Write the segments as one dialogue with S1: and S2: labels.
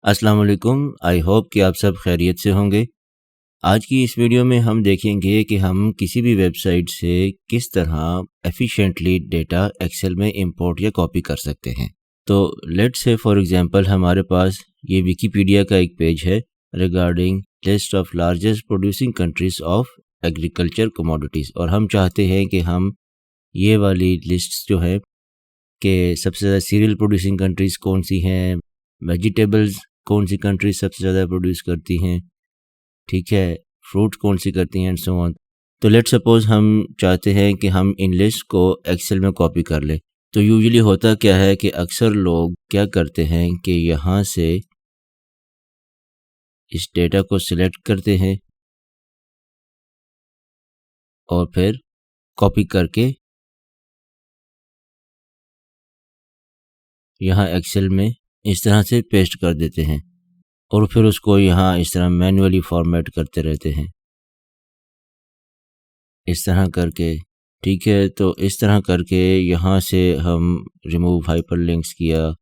S1: अस्सलाम वालेकुम। I hope कि आप सब खैरियत से होंगे। आज की इस वीडियो में हम देखेंगे कि हम किसी भी वेबसाइट से किस तरह एफिशिएंटली डेटा एक्सेल में इंपोर्ट या कॉपी कर सकते हैं। तो लेट्स से फॉर एग्जांपल हमारे पास ये विकिपीडिया का एक पेज है regarding list of largest producing countries of agriculture commodities, और हम चाहते हैं कि हम ये वाली लिस्ट जो है कि सबसे ज़्यादा सीरियल प्रोड्यूसिंग कंट्रीज़ कौन सी हैं, वेजिटेबल्स कौन सी कंट्रीज सबसे ज़्यादा प्रोड्यूस करती हैं, ठीक है, फ्रूट कौन सी करती हैं एंड सो ऑन। तो लेट्स सपोज हम चाहते हैं कि हम इन लिस्ट को एक्सेल में कॉपी कर लें। तो यूजुअली होता क्या है कि अक्सर लोग क्या करते हैं कि यहाँ से इस डेटा को सिलेक्ट करते हैं और फिर कॉपी करके यहाँ एक्सेल में इस तरह से पेस्ट कर देते हैं और फिर उसको यहाँ इस तरह मैन्युअली फॉर्मेट करते रहते हैं इस तरह करके, ठीक है। तो इस तरह करके यहाँ से हम रिमूव हाइपरलिंक्स किया,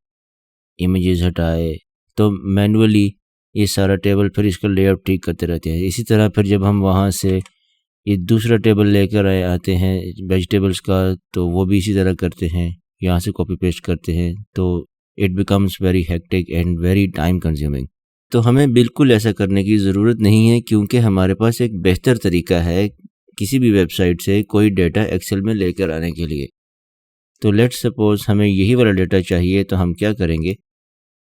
S1: इमेजेस हटाए, तो मैन्युअली ये सारा टेबल फिर इसका लेआउट ठीक करते रहते हैं। इसी तरह फिर जब हम वहाँ से ये दूसरा टेबल लेकर आते हैं वेजिटेबल्स का, तो वो भी इसी तरह करते हैं, यहाँ से कॉपी पेस्ट करते हैं। तो it becomes very hectic and very time consuming. तो हमें बिल्कुल ऐसा करने की ज़रूरत नहीं है, क्योंकि हमारे पास एक बेहतर तरीका है किसी भी वेबसाइट से कोई डेटा एक्सेल में लेकर आने के लिए। तो लेट्स सपोज हमें यही वाला डेटा चाहिए, तो हम क्या करेंगे,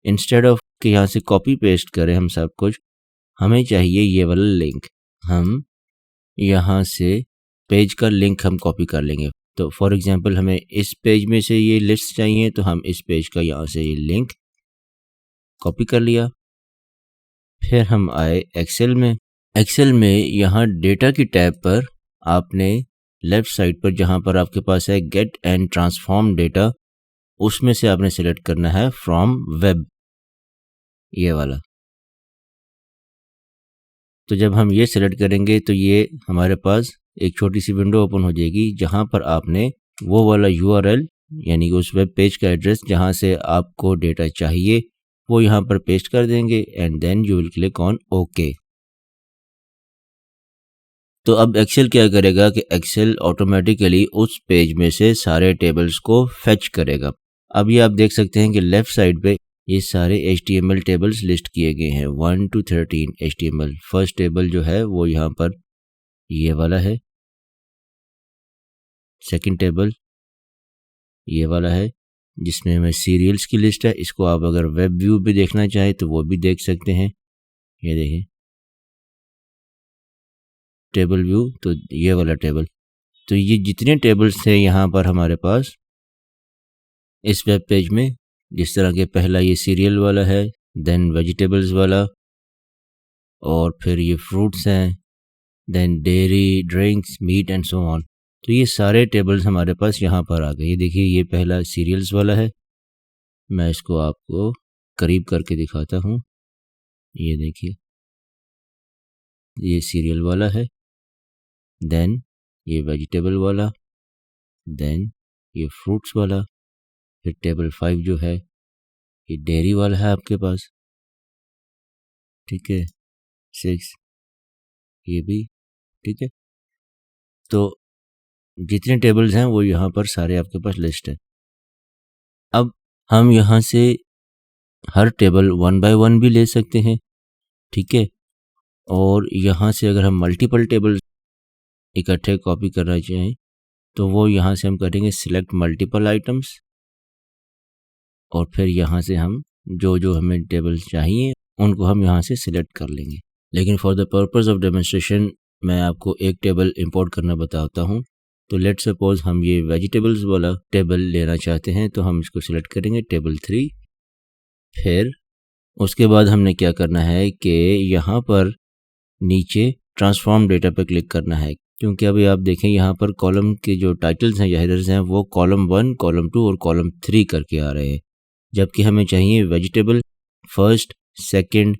S1: इंस्टेड ऑफ कि यहाँ से कॉपी पेस्ट करें हम सब कुछ, हमें चाहिए ये वाला लिंक। हम यहाँ से पेज का लिंक हम कॉपी कर लेंगे। तो फॉर एग्जांपल हमें इस पेज में से ये लिस्ट चाहिए, तो हम इस पेज का यहाँ से ये लिंक कॉपी कर लिया। फिर हम आए एक्सेल में। एक्सेल में यहाँ डेटा की टैब पर आपने लेफ़्ट साइड पर जहाँ पर आपके पास है गेट एंड ट्रांसफॉर्म डेटा, उसमें से आपने सेलेक्ट करना है फ्रॉम वेब, ये वाला। तो जब हम ये सेलेक्ट करेंगे तो ये हमारे पास एक छोटी सी विंडो ओपन हो जाएगी, जहाँ पर आपने वो वाला URL यानी कि उस वेब पेज का एड्रेस जहाँ से आपको डेटा चाहिए वो यहाँ पर पेस्ट कर देंगे and then you will click on okay. तो अब एक्सेल क्या करेगा कि एक्सेल ऑटोमेटिकली उस पेज में से सारे टेबल्स को फेच करेगा। अब ये आप देख सकते हैं कि लेफ़्ट साइड पे ये सारे HTML टेबल्स लिस्ट किए गए हैं 1 to 13 HTML। फर्स्ट टेबल जो है वो यहाँ पर ये वाला है, सेकंड टेबल ये वाला है जिसमें हमें सीरियल्स की लिस्ट है। इसको आप अगर वेब व्यू भी देखना चाहें तो वो भी देख सकते हैं, ये देखिए टेबल व्यू, तो ये वाला टेबल। तो ये जितने टेबल्स थे यहाँ पर हमारे पास इस वेब पेज में, जिस तरह के पहला ये सीरियल वाला है, देन वेजिटेबल्स वाला, और फिर ये फ्रूट्स हैं, then dairy, drinks, meat and so on. तो ये सारे टेबल्स हमारे पास यहाँ पर आ गए। ये देखिए ये पहला सीरियल्स वाला है, मैं इसको आपको करीब करके दिखाता हूँ। ये देखिए ये सीरियल वाला है, देन ये वेजिटेबल वाला, देन ये फ्रूट्स वाला, फिर टेबल 5 जो है ये डेयरी वाला है आपके पास, ठीक है, 6 ये भी, ठीक है। तो जितने टेबल्स हैं वो यहाँ पर सारे आपके पास लिस्ट है। अब हम यहाँ से हर टेबल 1 बाय 1 भी ले सकते हैं, ठीक है। और यहाँ से अगर हम मल्टीपल टेबल इकट्ठे कॉपी करना चाहें तो वो यहाँ से हम करेंगे सिलेक्ट मल्टीपल आइटम्स, और फिर यहाँ से हम जो जो हमें टेबल चाहिए उनको हम यहाँ से सिलेक्ट कर लेंगे। लेकिन for the purpose of demonstration मैं आपको एक टेबल इंपोर्ट करना बताता हूँ। तो लेट सपोज हम ये वेजिटेबल्स वाला टेबल लेना चाहते हैं, तो हम इसको सिलेक्ट करेंगे टेबल 3। फिर उसके बाद हमने क्या करना है कि यहाँ पर नीचे ट्रांसफॉर्म डेटा पर क्लिक करना है, क्योंकि अभी आप देखें यहाँ पर कॉलम के जो टाइटल्स हैं या हेडर्स हैं वो कॉलम 1, कॉलम 2 और कॉलम 3 करके आ रहे हैं, जबकि हमें चाहिए vegetable first, second,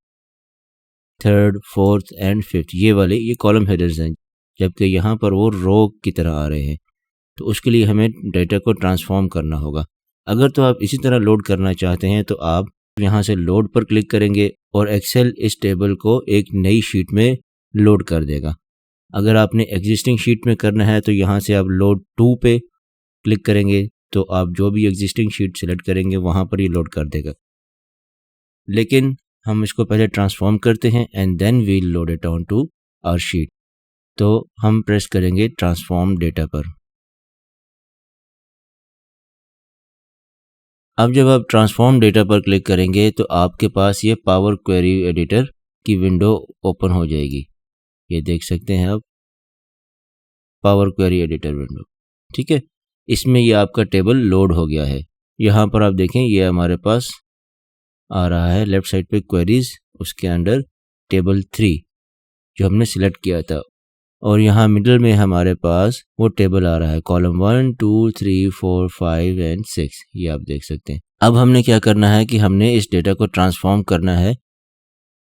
S1: third, fourth and fifth, ये कॉलम हेडर्स हैं, जबकि यहाँ पर वो रो की तरह आ रहे हैं। तो उसके लिए हमें डेटा को ट्रांसफॉर्म करना होगा। अगर तो आप इसी तरह लोड करना चाहते हैं तो आप यहाँ से लोड पर क्लिक करेंगे और एक्सेल इस टेबल को एक नई शीट में लोड कर देगा। अगर आपने एग्जिस्टिंग शीट में करना है तो यहाँ से आप लोड टू पे क्लिक करेंगे तो आप जो भी एग्जिस्टिंग शीट सेलेक्ट करेंगे वहाँ पर ये लोड कर देगा। लेकिन हम इसको पहले ट्रांसफॉर्म करते हैं and then we load it on to our sheet. तो हम प्रेस करेंगे ट्रांसफॉर्म डेटा पर। अब जब आप ट्रांसफॉर्म डेटा पर क्लिक करेंगे तो आपके पास ये पावर क्वेरी एडिटर की विंडो ओपन हो जाएगी। ये देख सकते हैं आप, पावर क्वेरी एडिटर विंडो, ठीक है। इसमें ये आपका टेबल लोड हो गया है। यहाँ पर आप देखें ये हमारे पास आ रहा है लेफ्ट साइड पे क्वेरीज, उसके अंडर टेबल 3 जो हमने सिलेक्ट किया था, और यहाँ मिडल में हमारे पास वो टेबल आ रहा है कॉलम 1 2 3 4 5 एंड 6। ये आप देख सकते हैं। अब हमने क्या करना है कि हमने इस डेटा को ट्रांसफॉर्म करना है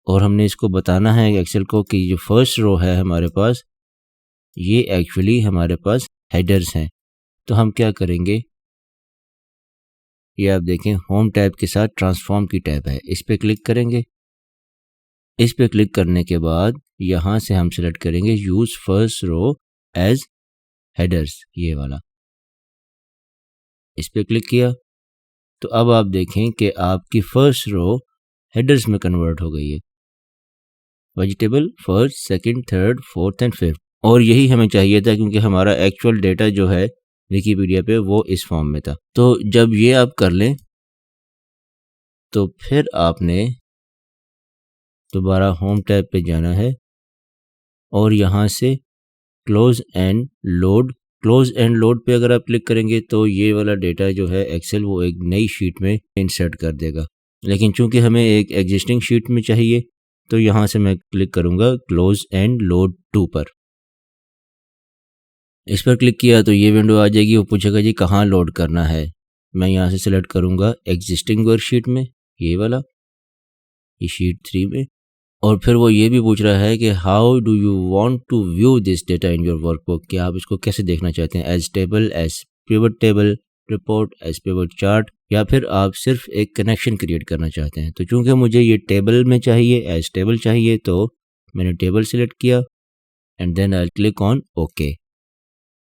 S1: और हमने इसको बताना है एक्सेल को कि जो फर्स्ट रो है हमारे पास ये एक्चुअली हमारे पास हेडर्स हैं। तो हम क्या करेंगे, ये आप देखें होम टैब के साथ ट्रांसफॉर्म की टैब है, इस पे क्लिक करेंगे। इस पे क्लिक करने के बाद यहाँ से हम सेलेक्ट करेंगे use first row as headers, ये वाला, इस पे क्लिक किया तो अब आप देखें कि आपकी फर्स्ट रो हेडर्स में कन्वर्ट हो गई है, vegetable first second third fourth and fifth. और यही हमें चाहिए था क्योंकि हमारा एक्चुअल डेटा जो है विकिपीडिया पे वो इस फॉर्म में था। तो जब ये आप कर लें तो फिर आपने दोबारा होम टैब पे जाना है और यहाँ से क्लोज एंड लोड पे अगर आप क्लिक करेंगे तो ये वाला डेटा जो है एक्सेल वो एक नई शीट में इंसर्ट कर देगा। लेकिन चूंकि हमें एक एग्जिस्टिंग शीट में चाहिए तो यहाँ से मैं क्लिक करूँगा क्लोज एंड लोड टू पर। इस पर क्लिक किया तो ये विंडो आ जाएगी। वो पूछेगा जी कहाँ लोड करना है। मैं यहाँ से सिलेक्ट करूँगा एग्जिस्टिंग वर्कशीट में, ये वाला, ये शीट 3 में। और फिर वो ये भी पूछ रहा है कि how do you want to view this data in your workbook, कि आप इसको कैसे देखना चाहते हैं, as table, as pivot table, report, as pivot chart, या फिर आप सिर्फ एक कनेक्शन क्रिएट करना चाहते हैं। तो चूंकि मुझे ये टेबल में चाहिए, एज टेबल चाहिए, तो मैंने टेबल सिलेक्ट किया and then I click on okay.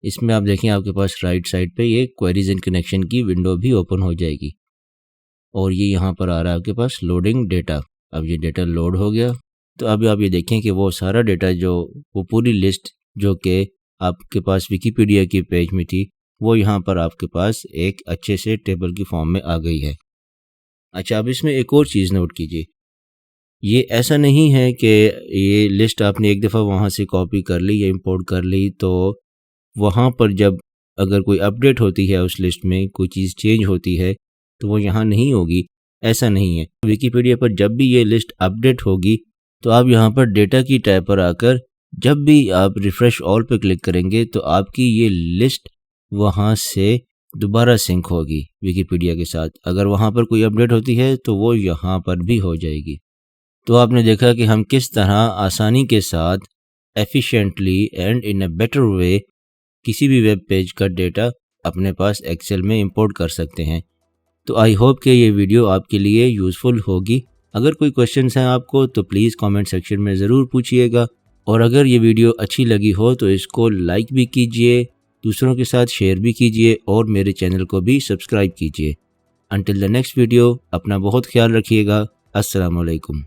S1: इसमें आप देखें आपके पास राइट साइड पे ये क्वेरीज एंड कनेक्शन की विंडो भी ओपन हो जाएगी और ये यहाँ पर आ रहा है आपके पास लोडिंग डेटा। अब ये डेटा लोड हो गया। तो अब आप ये देखें कि वो सारा डेटा जो वो पूरी लिस्ट जो कि आपके पास विकिपीडिया की पेज में थी वो यहाँ पर आपके पास एक अच्छे से टेबल की फॉर्म में आ गई है। अच्छा, अब इसमें एक और चीज़ नोट कीजिए, ये ऐसा नहीं है कि ये लिस्ट आपने एक दफ़ा वहाँ से कॉपी कर ली या इंपोर्ट कर ली तो वहाँ पर जब अगर कोई अपडेट होती है उस लिस्ट में, कोई चीज़ चेंज होती है तो वो यहाँ नहीं होगी। ऐसा नहीं है। विकिपीडिया पर जब भी ये लिस्ट अपडेट होगी तो आप यहाँ पर डेटा की टैब पर आकर जब भी आप रिफ़्रेश ऑल पे क्लिक करेंगे तो आपकी ये लिस्ट वहाँ से दोबारा सिंक होगी विकिपीडिया के साथ। अगर वहाँ पर कोई अपडेट होती है तो वो यहाँ पर भी हो जाएगी। तो आपने देखा कि हम किस तरह आसानी के साथ efficiently and in a better way किसी भी वेब पेज का डेटा अपने पास एक्सेल में इंपोर्ट कर सकते हैं। तो आई होप कि ये वीडियो आपके लिए यूज़फुल होगी। अगर कोई क्वेश्चंस हैं आपको तो प्लीज़ कमेंट सेक्शन में ज़रूर पूछिएगा, और अगर ये वीडियो अच्छी लगी हो तो इसको लाइक भी कीजिए, दूसरों के साथ शेयर भी कीजिए और मेरे चैनल को भी सब्सक्राइब कीजिए। अंटिल द नेक्स्ट वीडियो, अपना बहुत ख्याल रखिएगा। अस्सलाम वालेकुम।